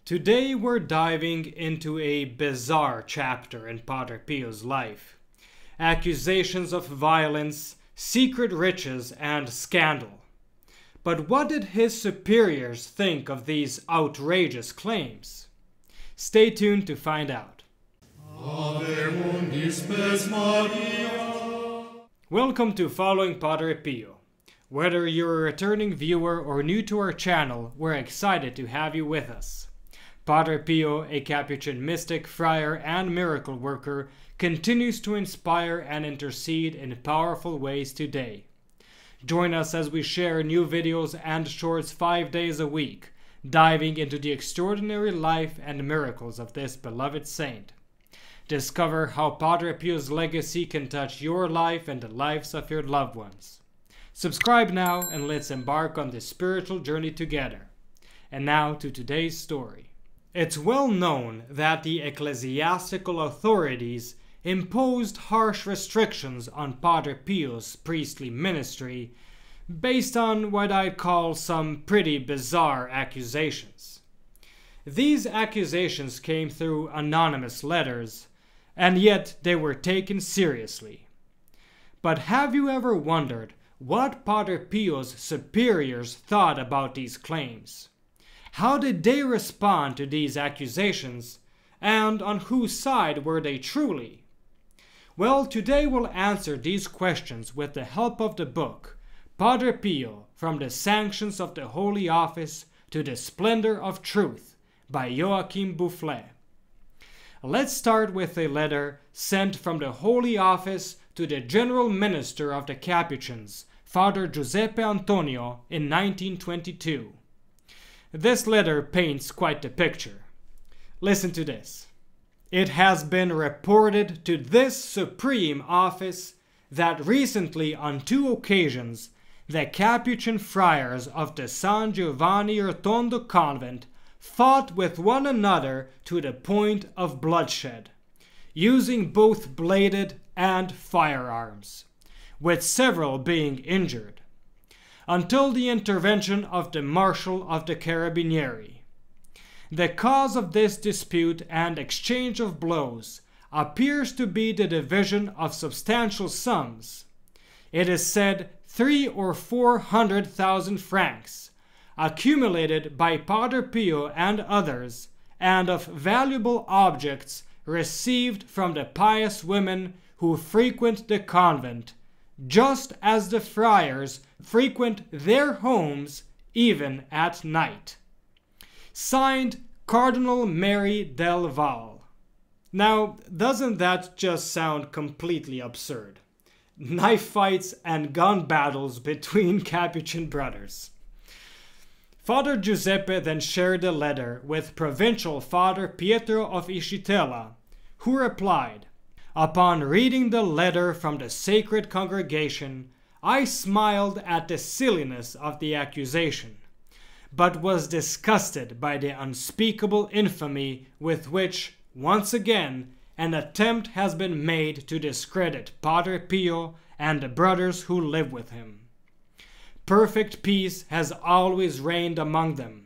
Today we're diving into a bizarre chapter in Padre Pio's life. Accusations of violence, secret riches, and scandal. But what did his superiors think of these outrageous claims? Stay tuned to find out. Welcome to Following Padre Pio. Whether you're a returning viewer or new to our channel, we're excited to have you with us. Padre Pio, a Capuchin mystic, friar, and miracle worker, continues to inspire and intercede in powerful ways today. Join us as we share new videos and shorts 5 days a week, diving into the extraordinary life and miracles of this beloved saint. Discover how Padre Pio's legacy can touch your life and the lives of your loved ones. Subscribe now and let's embark on this spiritual journey together. And now to today's story. It's well known that the ecclesiastical authorities imposed harsh restrictions on Padre Pio's priestly ministry based on what I'd call some pretty bizarre accusations. These accusations came through anonymous letters, and yet they were taken seriously. But have you ever wondered what Padre Pio's superiors thought about these claims? How did they respond to these accusations, and on whose side were they truly? Well, today we'll answer these questions with the help of the book, Padre Pio, From the Sanctions of the Holy Office to the Splendour of Truth, by Joachim Bouflet. Let's start with a letter sent from the Holy Office to the General Minister of the Capuchins, Father Giuseppe Antonio, in 1922. This letter paints quite the picture. Listen to this. It has been reported to this supreme office that recently on 2 occasions the Capuchin friars of the San Giovanni Rotondo convent fought with one another to the point of bloodshed, using both bladed and firearms, with several being injured, until the intervention of the Marshal of the Carabinieri. The cause of this dispute and exchange of blows appears to be the division of substantial sums. It is said 300,000 or 400,000 francs, accumulated by Padre Pio and others, and of valuable objects received from the pious women who frequent the convent, just as the friars frequent their homes even at night. Signed, Cardinal Mary del Val. Now, doesn't that just sound completely absurd? Knife fights and gun battles between Capuchin brothers. Father Giuseppe then shared the letter with Provincial Father Pietro of Ischitella, who replied, "Upon reading the letter from the sacred congregation, I smiled at the silliness of the accusation, but was disgusted by the unspeakable infamy with which, once again, an attempt has been made to discredit Padre Pio and the brothers who live with him. Perfect peace has always reigned among them,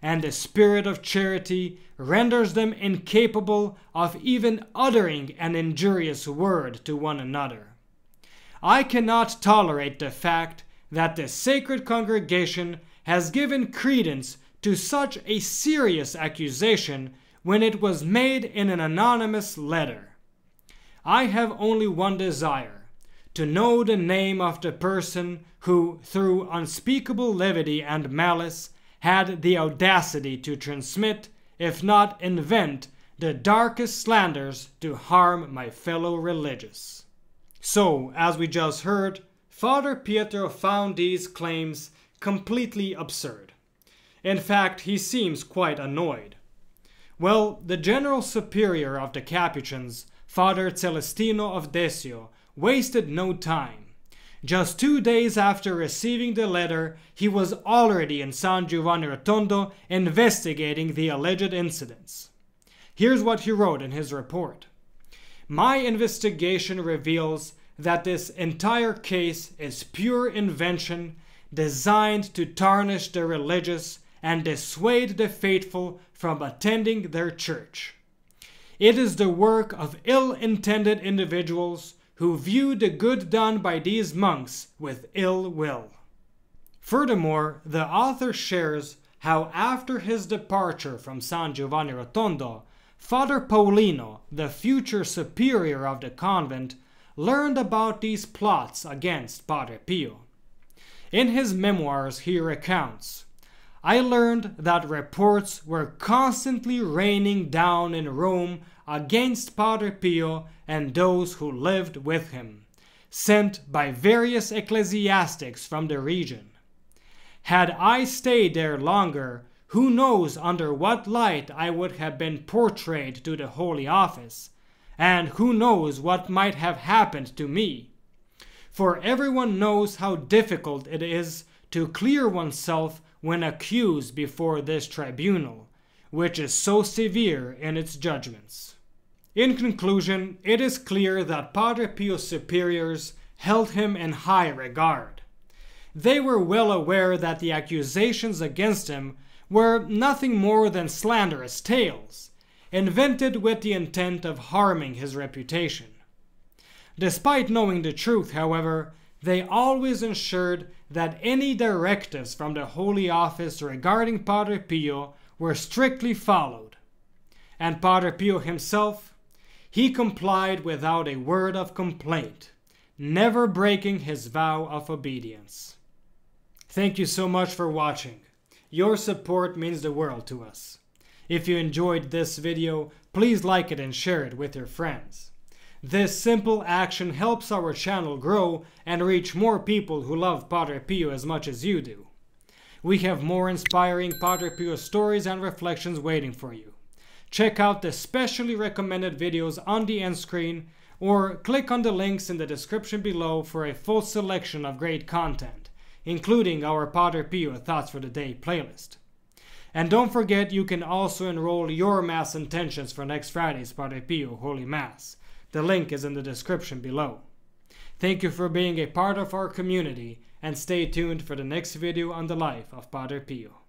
and the spirit of charity renders them incapable of even uttering an injurious word to one another. I cannot tolerate the fact that the sacred congregation has given credence to such a serious accusation when it was made in an anonymous letter. I have only one desire, to know the name of the person who, through unspeakable levity and malice, had the audacity to transmit, if not invent, the darkest slanders to harm my fellow religious." So, as we just heard, Father Pietro found these claims completely absurd. In fact, he seems quite annoyed. Well, the General Superior of the Capuchins, Father Celestino of Desio, wasted no time. Just 2 days after receiving the letter, he was already in San Giovanni Rotondo investigating the alleged incidents. Here's what he wrote in his report. "My investigation reveals that this entire case is pure invention designed to tarnish the religious and dissuade the faithful from attending their church. It is the work of ill-intended individuals who view the good done by these monks with ill will. Furthermore, the author shares how after his departure from San Giovanni Rotondo, Father Paulino, the future superior of the convent, learned about these plots against Padre Pio. In his memoirs he recounts, "I learned that reports were constantly raining down in Rome against Padre Pio and those who lived with him, sent by various ecclesiastics from the region. Had I stayed there longer, who knows under what light I would have been portrayed to the Holy Office, and who knows what might have happened to me? For everyone knows how difficult it is to clear oneself when accused before this tribunal, which is so severe in its judgments." In conclusion, it is clear that Padre Pio's superiors held him in high regard. They were well aware that the accusations against him were nothing more than slanderous tales, invented with the intent of harming his reputation. Despite knowing the truth, however, they always ensured that any directives from the Holy Office regarding Padre Pio were strictly followed. And Padre Pio himself, he complied without a word of complaint, never breaking his vow of obedience. Thank you so much for watching. Your support means the world to us. If you enjoyed this video, please like it and share it with your friends. This simple action helps our channel grow and reach more people who love Padre Pio as much as you do. We have more inspiring Padre Pio stories and reflections waiting for you. Check out the specially recommended videos on the end screen or click on the links in the description below for a full selection of great content, including our Padre Pio Thoughts for the Day playlist. And don't forget, you can also enroll your Mass intentions for next Friday's Padre Pio Holy Mass. The link is in the description below. Thank you for being a part of our community, and stay tuned for the next video on the life of Padre Pio.